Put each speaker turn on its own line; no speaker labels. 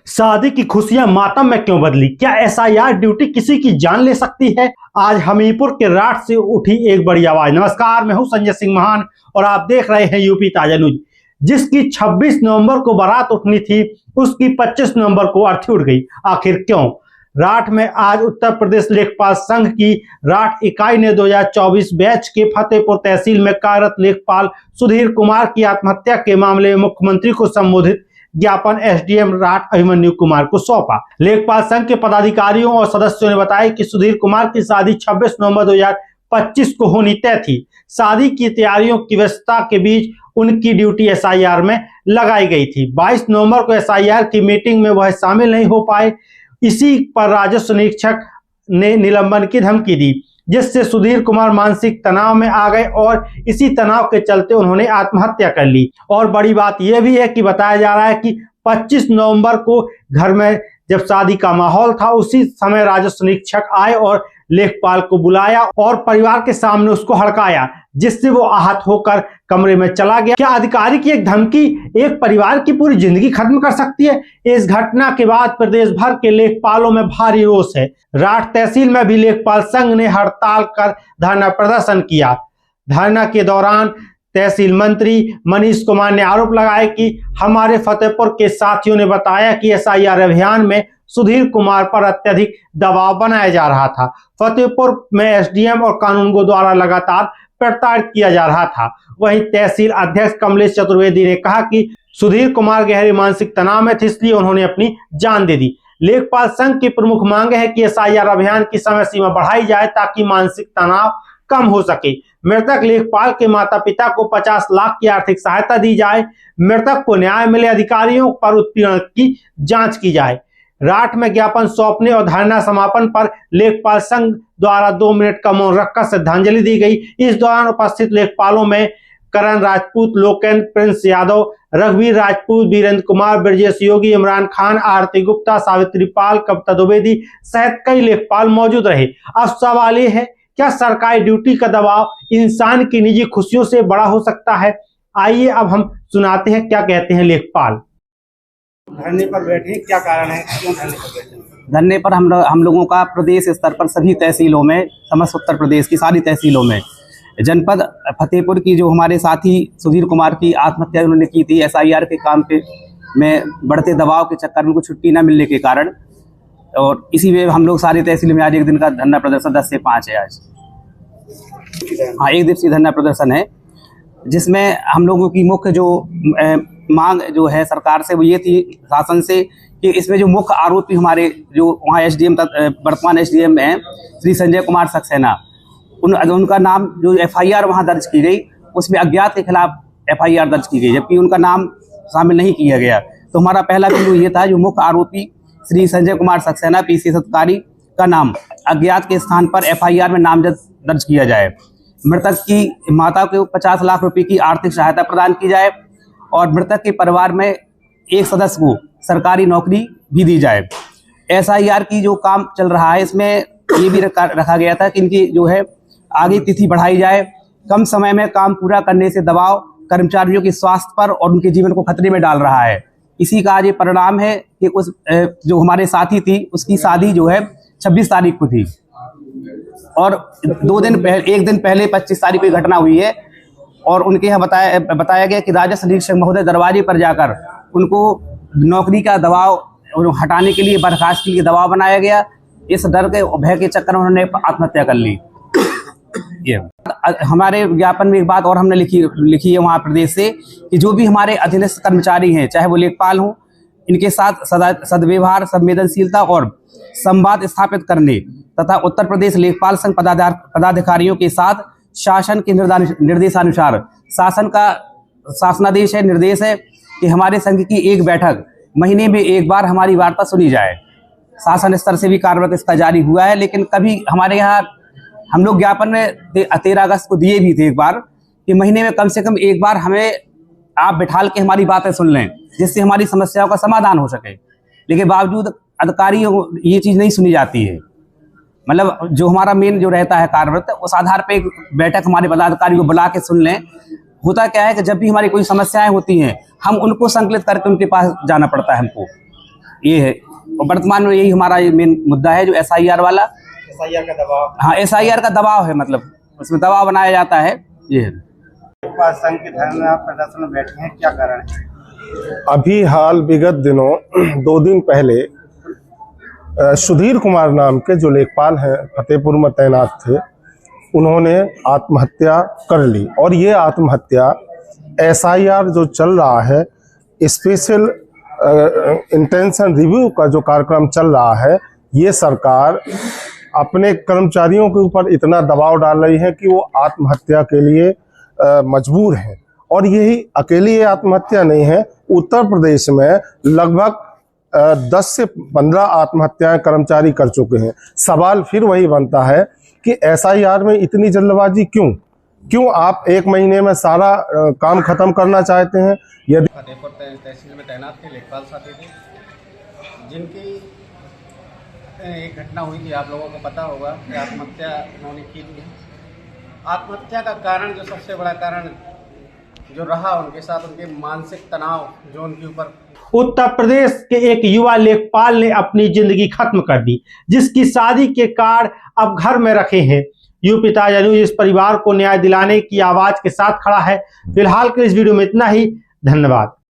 शादी की खुशियां मातम में क्यों बदली? क्या एसआईआर ड्यूटी किसी की जान ले सकती है? आज हमीरपुर के राठ से उठी एक बड़ी आवाज। नमस्कार, मैं हूं संजय सिंह महान और आप देख रहे हैं यूपी ताजा न्यूज। जिसकी 26 नवंबर को बारात उठनी थी, उसकी 25 नवंबर को अर्थी उठ गई। आखिर क्यों? राठ में आज उत्तर प्रदेश लेखपाल संघ की राठ इकाई ने 2024 बैच के फतेहपुर तहसील में कार्यरत लेखपाल सुधीर कुमार की आत्महत्या के मामले में मुख्यमंत्री को संबोधित ज्ञापन एसडीएम राठ अभिमन्यु कुमार को सौंपा। लेखपाल संघ के पदाधिकारियों और सदस्यों ने बताया कि सुधीर कुमार की शादी 26 नवंबर 2025 को होनी तय थी। शादी की तैयारियों की व्यस्तता के बीच उनकी ड्यूटी एसआईआर में लगाई गई थी। 22 नवंबर को एसआईआर की मीटिंग में वह शामिल नहीं हो पाए। इसी पर राजस्व निरीक्षक ने निलंबन की धमकी दी, जिससे सुधीर कुमार मानसिक तनाव में आ गए और इसी तनाव के चलते उन्होंने आत्महत्या कर ली। और बड़ी बात यह भी है कि बताया जा रहा है कि 25 नवंबर को घर में जब शादी का माहौल था, उसी समय राजस्व निरीक्षक आए और लेखपाल को बुलाया और परिवार के सामने उसको हड़काया, जिससे वो आहत होकर कमरे में चला गया। क्या अधिकारी की एक धमकी एक परिवार की पूरी जिंदगी खत्म कर सकती है? इस घटना के बाद प्रदेश भर के लेखपालों में भारी रोष है। राठ तहसील में भी लेखपाल संघ ने हड़ताल कर धरना प्रदर्शन किया। धरना के दौरान तहसील मंत्री मनीष कुमार ने आरोप लगाया कि हमारे फतेहपुर के साथियों ने बताया कि एसआईआर अभियान में सुधीर कुमार पर अत्यधिक दबाव बनाया जा रहा था। फतेहपुर में एसडीएम और कानूनगो द्वारा लगातार प्रताड़ित किया जा रहा था। वहीं तहसील अध्यक्ष कमलेश चतुर्वेदी ने कहा कि सुधीर कुमार गहरे मानसिक तनाव में थे, इसलिए उन्होंने अपनी जान दे दी। लेखपाल संघ की प्रमुख मांग है कि एसआईआर अभियान की समय सीमा बढ़ाई जाए ताकि मानसिक तनाव कम हो सके। मृतक लेखपाल के माता पिता को 50 लाख की आर्थिक सहायता दी जाए। मृतक को न्याय मिले। अधिकारियों पर उत्पीड़न की जांच की जाए। राठ में ज्ञापन सौंपने और धरना समापन पर लेखपाल संघ द्वारा 2 मिनट का मौन रखकर श्रद्धांजलि दी गई। इस दौरान उपस्थित लेखपालों में करण राजपूत, लोकेंद्र, प्रिंस यादव, रघुवीर राजपूत, वीरेंद्र कुमार, ब्रजेश योगी, इमरान खान, आरती गुप्ता, सावित्री पाल, कविता द्विवेदी सहित कई लेखपाल मौजूद रहे। अब सवाल ये है, क्या सरकारी ड्यूटी का दबाव इंसान की निजी खुशियों से बड़ा हो सकता है? आइए अब हम सुनाते हैं क्या कहते हैं लेखपाल। धरने पर बैठे, क्या कारण है, क्यों धरने पर बैठे?
धरने पर हम लोगों का प्रदेश स्तर पर सभी तहसीलों में, समस्त उत्तर प्रदेश की सारी तहसीलों में, जनपद फतेहपुर की जो हमारे साथी सुधीर कुमार की आत्महत्या उन्होंने की थी एसआईआर के काम पे में बढ़ते दबाव के चक्कर में उनको छुट्टी न मिलने के कारण, और इसी में हम लोग सारी तहसील में आज एक दिन का धरना प्रदर्शन 10 से 5 है आज। हाँ, एक दिवसीय धरना प्रदर्शन है, जिसमें हम लोगों की मुख्य जो मांग जो है सरकार से वो ये थी, शासन से, कि इसमें जो मुख्य आरोपी हमारे जो वहाँ एसडीएम वर्तमान एसडीएम हैं श्री संजय कुमार सक्सेना, उनका नाम जो एफआईआर वहाँ दर्ज की गई उसमें अज्ञात के खिलाफ एफआईआर दर्ज की गई, जबकि उनका नाम शामिल नहीं किया गया। तो हमारा पहला बिंदु ये था, जो मुख्य आरोपी श्री संजय कुमार सक्सेना पीसीएस अधिकारी का नाम अज्ञात के स्थान पर एफआईआर में नामजद दर्ज किया जाए। मृतक की माता को 50 लाख रुपए की आर्थिक सहायता प्रदान की जाए और मृतक के परिवार में एक सदस्य को सरकारी नौकरी भी दी जाए। एसआईआर की जो काम चल रहा है, इसमें ये भी रखा गया था कि इनकी जो है आगे तिथि बढ़ाई जाए। कम समय में काम पूरा करने से दबाव कर्मचारियों के स्वास्थ्य पर और उनके जीवन को खतरे में डाल रहा है। इसी का आज ये परिणाम है कि उस जो हमारे साथी थी उसकी शादी जो है 26 तारीख को थी, और एक दिन पहले 25 तारीख को घटना हुई है, और उनके यहाँ बताया गया कि राजस्व निरीक्षक महोदय दरवाजे पर जाकर उनको नौकरी का दबाव हटाने के लिए, बर्खास्त के लिए दबाव बनाया गया। इस डर के भय के चक्कर में उन्होंने आत्महत्या कर ली। ये हमारे ज्ञापन में एक बात और हमने लिखी है वहाँ प्रदेश से, कि जो भी हमारे अधीनस्थ कर्मचारी हैं, चाहे वो लेखपाल हों, इनके साथ सदव्यवहार, संवेदनशीलता और संवाद स्थापित करने तथा उत्तर प्रदेश लेखपाल संघ पदाधिकारियों के साथ शासन के निर्देशानुसार, शासन का शासनादेश है, निर्देश है कि हमारे संघ की एक बैठक महीने में एक बार हमारी वार्ता सुनी जाए। शासन स्तर से भी कार्यरत इसका जारी हुआ है, लेकिन कभी हमारे यहाँ हम लोग ज्ञापन में 13 अगस्त को दिए भी थे एक बार, कि महीने में कम से कम एक बार हमें आप बिठाल के हमारी बातें सुन लें, जिससे हमारी समस्याओं का समाधान हो सके। लेकिन बावजूद अधिकारियों ये चीज़ नहीं सुनी जाती है। मतलब जो हमारा मेन जो रहता है कार्यरत, उस आधार पे एक बैठक हमारे पदाधिकारी को बुला के सुन लें। होता क्या है कि जब भी हमारी कोई समस्याएं होती हैं, हम उनको संकलित करके उनके पास जाना पड़ता है हमको। ये है। और वर्तमान में यही हमारा ये मेन मुद्दा है जो SIR वाला,
SIR का दबाव।
हाँ SIR का दबाव है, मतलब उसमें दबाव बनाया जाता है। ये है।
संघ के धरना प्रदर्शन में बैठे हैं, क्या कारण है?
अभी हाल विगत दिनों 2 दिन पहले सुधीर कुमार नाम के जो लेखपाल हैं, फतेहपुर में तैनात थे, उन्होंने आत्महत्या कर ली। और ये आत्महत्या SIR जो चल रहा है, स्पेशल इंटेंशन रिव्यू का जो कार्यक्रम चल रहा है, ये सरकार अपने कर्मचारियों के ऊपर इतना दबाव डाल रही है कि वो आत्महत्या के लिए मजबूर हैं। और यही अकेली ये आत्महत्या नहीं है, उत्तर प्रदेश में लगभग 10 से 15 आत्महत्याएं कर्मचारी कर चुके हैं। सवाल फिर वही बनता है कि SIR में इतनी जल्दबाजी क्यों आप 1 महीने में सारा काम खत्म करना चाहते हैं? यदि
फतेहपुर तहसील में तैनात थे लेखपाल साथी थे, जिनकी एक घटना हुई थी, आप लोगों को पता होगा कि आत्महत्या उन्होंने की थी। आत्महत्या का कारण, जो सबसे बड़ा कारण जो रहा उनके साथ, उनके मानसिक तनाव जो उनके ऊपर।
उत्तर प्रदेश के एक युवा लेखपाल ने अपनी जिंदगी खत्म कर दी, जिसकी शादी के कार्ड अब घर में रखे हैं। यूपी ताजा न्यूज इस परिवार को न्याय दिलाने की आवाज के साथ खड़ा है। फिलहाल के इस वीडियो में इतना ही। धन्यवाद।